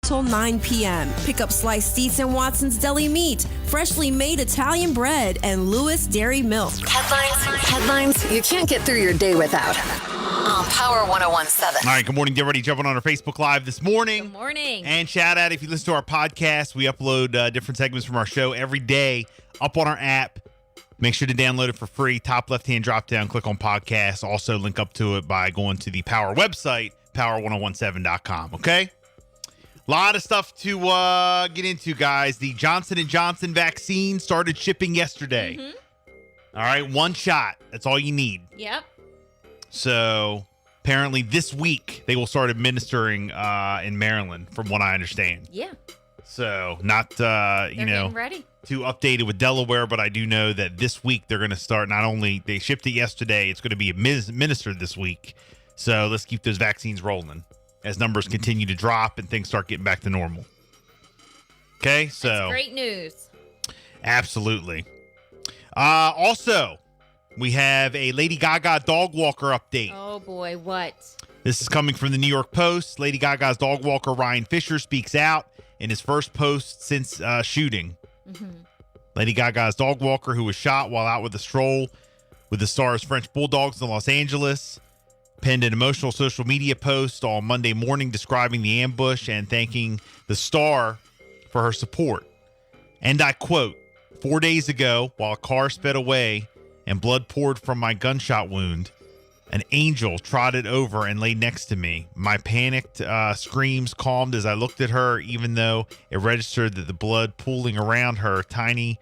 till 9 p.m. Pick up sliced seats in Watson's Deli Meat, freshly made Italian bread, and Lewis Dairy Milk. Headlines you can't get through your day without. On Power 101.7. All right, good morning. Get ready, jumping on our Facebook Live this morning. Good morning. And shout out if you listen to our podcast. We upload different segments from our show every day up on our app. Make sure to download it for free. Top left-hand drop-down, click on podcast. Also link up to it by going to the Power website, power1017.com, okay? A lot of stuff to get into, guys. The Johnson & Johnson vaccine started shipping yesterday. All right, one shot. That's all you need. Yep. So apparently this week they will start administering in Maryland, from what I understand. Yeah. So not, Getting ready. too updated with Delaware, but I do know that this week they're going to start. Not only they shipped it yesterday, it's going to be administered this week. So let's keep those vaccines rolling as numbers continue to drop and things start getting back to normal. Okay, so That's great news. Absolutely. Also, we have a Lady Gaga dog walker update. Oh boy, what? This is coming from the New York Post. Lady Gaga's dog walker Ryan Fisher speaks out in his first post since shooting. Lady Gaga's dog walker, who was shot while out with a stroll with the star's French Bulldogs in Los Angeles, penned an emotional social media post on Monday morning describing the ambush and thanking the star for her support. And I quote, "4 days ago, while a car sped away and blood poured from my gunshot wound, an angel trotted over and lay next to me. My panicked screams calmed as I looked at her, even though it registered that the blood pooling around her tiny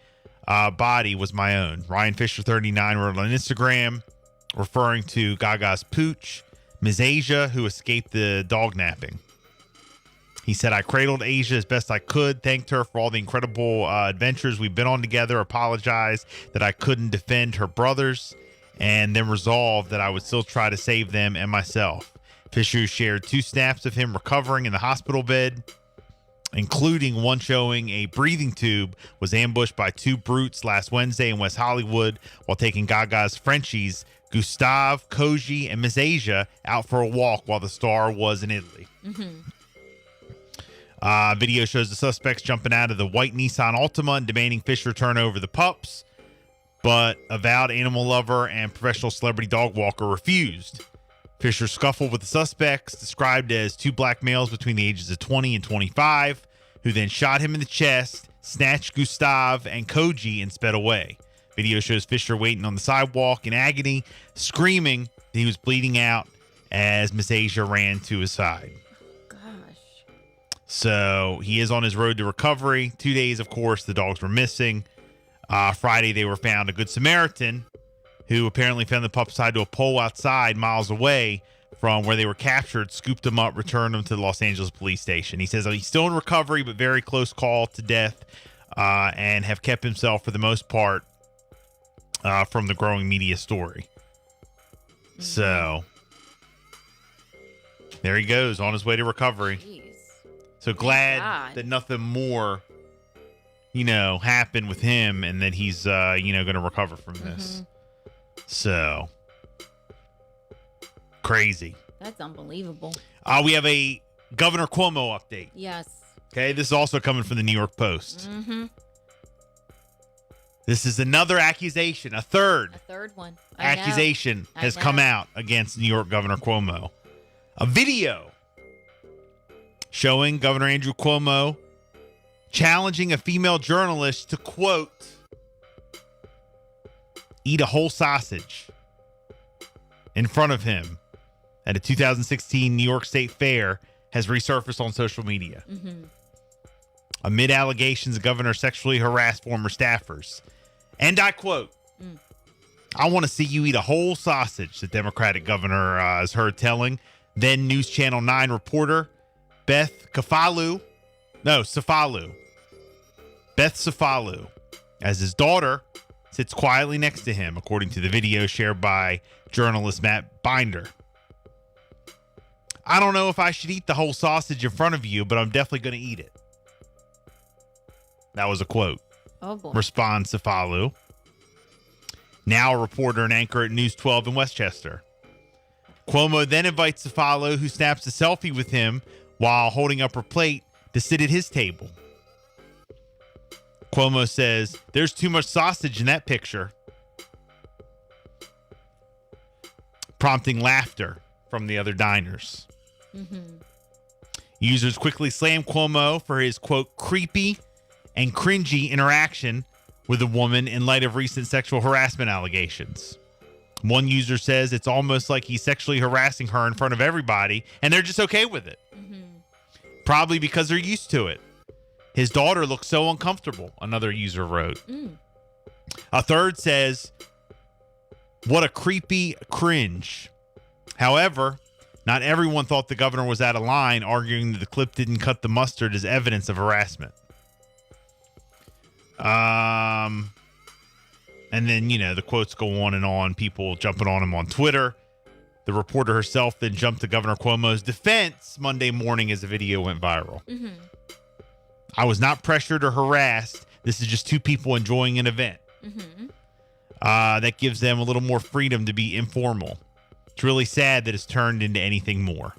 body was my own." Ryan Fisher, 39, wrote on Instagram, referring to Gaga's pooch, Ms. Asia, who escaped the dog napping. He said, "I cradled Asia as best I could, thanked her for all the incredible adventures we've been on together, apologized that I couldn't defend her brothers, and then resolved that I would still try to save them and myself." Fisher shared 2 snaps of him recovering in the hospital bed, including one showing a breathing tube was ambushed by 2 brutes last Wednesday in West Hollywood while taking Gaga's Frenchies, Gustave, Koji, and Miss Asia out for a walk while the star was in Italy. Video shows the suspects jumping out of the white Nissan Altima and demanding Fisher turn over the pups, but avowed animal lover and professional celebrity dog walker refused. Fisher scuffled with the suspects, described as 2 black males between the ages of 20 and 25, who then shot him in the chest, snatched Gustave and Koji, and sped away. Video shows Fisher waiting on the sidewalk in agony, screaming that he was bleeding out as Miss Asia ran to his side. Gosh. So he is on his road to recovery. 2 days, of course, the dogs were missing. Friday, they were found. A Good Samaritan, who apparently found the pups tied to a pole outside miles away from where they were captured, scooped them up, returned them to the Los Angeles police station. He says he's still in recovery, but very close call to death, and have kept himself, for the most part, from the growing media story. So there he goes on his way to recovery. Jeez. So glad that nothing more happened with him, and that he's, going to recover from this. So crazy. That's unbelievable. We have a Governor Cuomo update. Yes. Okay. This is also coming from the New York Post. This is another accusation, a third one. accusation has come out against New York Governor Cuomo. A video showing Governor Andrew Cuomo challenging a female journalist to, quote, eat a whole sausage in front of him at a 2016 New York State Fair has resurfaced on social media. Amid allegations the governor sexually harassed former staffers. And I quote, "I want to see you eat a whole sausage," the Democratic governor is heard telling then News Channel 9 reporter Beth Cefalu, as his daughter sits quietly next to him, according to the video shared by journalist Matt Binder. "I don't know if I should eat the whole sausage in front of you, but I'm definitely going to eat it." That was a quote. Oh, boy. Responds Cefalu, now a reporter and anchor at News 12 in Westchester. Cuomo then invites Cefalu, who snaps a selfie with him while holding up her plate, to sit at his table. Cuomo says, there's too much sausage in that picture, prompting laughter from the other diners. Users quickly slammed Cuomo for his, quote, creepy and cringy interaction with a woman in light of recent sexual harassment allegations. One user says it's almost like he's sexually harassing her in front of everybody, and they're just okay with it. Probably because they're used to it. His daughter looks so uncomfortable, another user wrote. A third says, what a creepy cringe. However, not everyone thought the governor was out of line, arguing that the clip didn't cut the mustard as evidence of harassment. And then, the quotes go on and on, people jumping on him on Twitter. The reporter herself then jumped to Governor Cuomo's defense Monday morning as the video went viral. I was not pressured or harassed. This is just two people enjoying an event. That gives them a little more freedom to be informal. It's really sad that it's turned into anything more.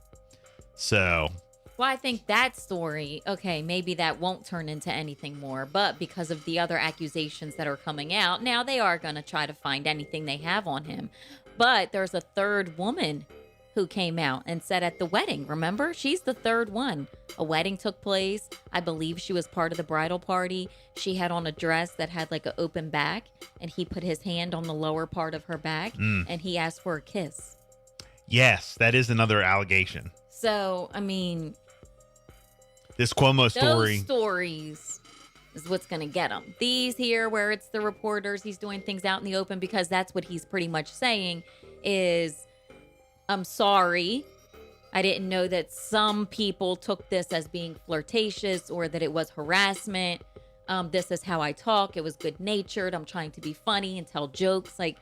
So... Well, I think that story, okay, maybe that won't turn into anything more, but because of the other accusations that are coming out, now they are going to try to find anything they have on him. But there's a third woman who came out and said at the wedding, remember? She's the third one. A wedding took place. I believe she was part of the bridal party. She had on a dress that had like an open back, and he put his hand on the lower part of her back, and he asked for a kiss. Yes, that is another allegation. So, I mean... This Cuomo story. Those stories is what's going to get him. These here, where it's the reporters, he's doing things out in the open, because that's what he's pretty much saying is, I'm sorry. I didn't know that some people took this as being flirtatious or that it was harassment. This is how I talk. It was good natured. I'm trying to be funny and tell jokes. Like,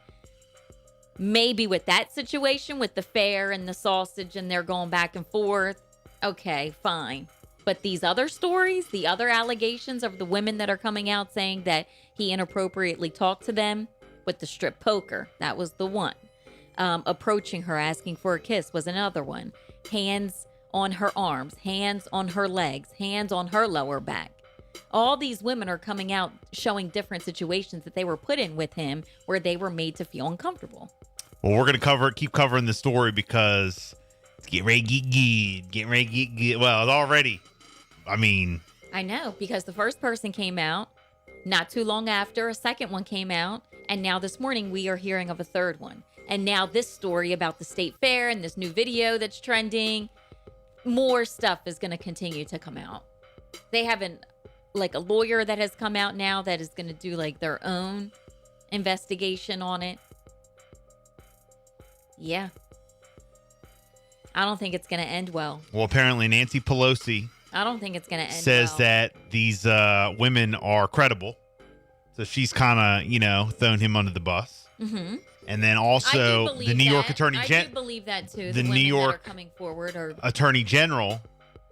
maybe with that situation, with the fair and the sausage and they're going back and forth. Okay, fine. But these other stories, the other allegations of the women that are coming out saying that he inappropriately talked to them with the strip poker, that was the one. Approaching her, asking for a kiss was another one. Hands on her arms, hands on her legs, hands on her lower back. All these women are coming out showing different situations that they were put in with him where they were made to feel uncomfortable. Well, we're going to keep covering the story because it's getting ready to get good. Well, it's already... I know, because the first person came out, not too long after, a second one came out, and now this morning we are hearing of a third one. And now this story about the state fair and this new video that's trending, more stuff is going to continue to come out. They have a lawyer that has come out now that is going to do their own investigation on it. Yeah. I don't think it's going to end well. Well, apparently Nancy Pelosi... I don't think it's going to end says well. that these women are credible. So she's kind of, thrown him under the bus. Mm-hmm. And then also the New York Attorney General. I do believe that too. The New York that are coming forward are Attorney General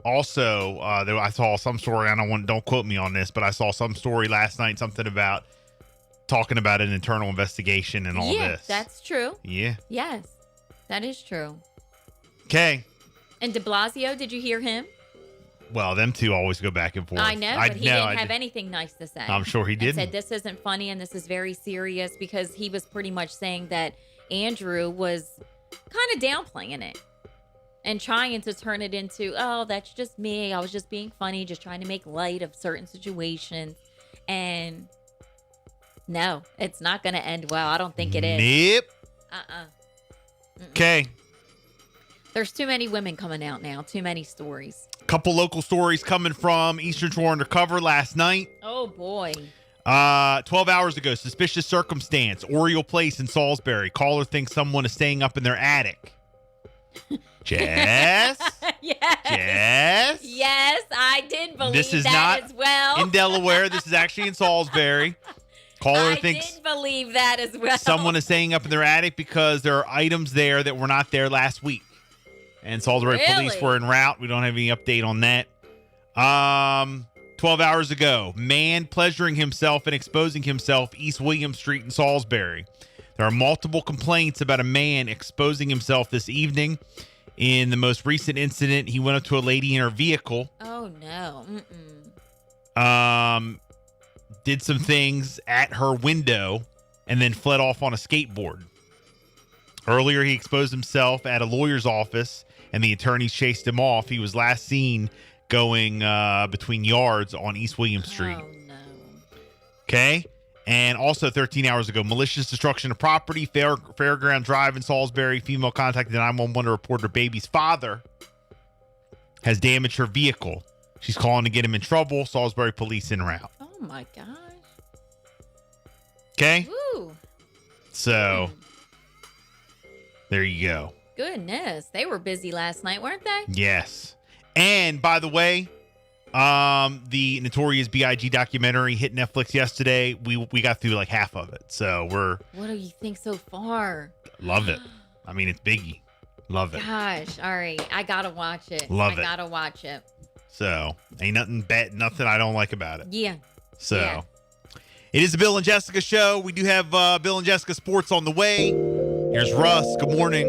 also, I saw some story. Don't quote me on this, but I saw some story last night, something about talking about an internal investigation and all this. Yeah, that's true. Yeah. Yes, that is true. Okay. And de Blasio, did you hear him? Well, them two always go back and forth. I know, but he didn't have anything nice to say. I'm sure he didn't. Said this isn't funny and this is very serious, because he was pretty much saying that Andrew was kind of downplaying it and trying to turn it into, oh, that's just me. I was just being funny, just trying to make light of certain situations. And no, it's not going to end well. I don't think it is. Nope. Okay. There's too many women coming out now. Too many stories. Couple local stories coming from Eastern Shore Undercover last night. Oh, boy. 12 hours ago, suspicious circumstance. Oriole Place in Salisbury. Caller thinks someone is staying up in their attic. Jess? Yes. Jess? Yes, I did believe this is that not as well. in Delaware. This is actually in Salisbury. Caller thinks did believe that as well. someone is staying up in their attic because there are items there that were not there last week. And Salisbury police were en route. We don't have any update on that. 12 hours ago, man pleasuring himself and exposing himself East William Street in Salisbury. There are multiple complaints about a man exposing himself this evening In the most recent incident, he went up to a lady in her vehicle. Oh, no. Mm-mm. Did some things at her window and then fled off on a skateboard. Earlier, he exposed himself at a lawyer's office and the attorneys chased him off. He was last seen going between yards on East William Street. Oh, no. Okay. And also 13 hours ago, malicious destruction of property, Fairground Drive in Salisbury. Female contacted 911 to report her baby's father has damaged her vehicle. She's calling to get him in trouble. Salisbury police en route. Oh, my gosh. Okay. Ooh. So there you go. Goodness. They were busy last night, weren't they? Yes. And by the way, the Notorious B.I.G. documentary hit Netflix yesterday. We got through like half of it. So What do you think so far? love it. I mean, it's Biggie. Love it. Gosh. All right. I got to watch it. Love it. I got to watch it. So ain't nothing I don't like about it. Yeah. So Yeah. It is the Bill and Jessica show. We do have Bill and Jessica sports on the way. Here's Russ. Good morning.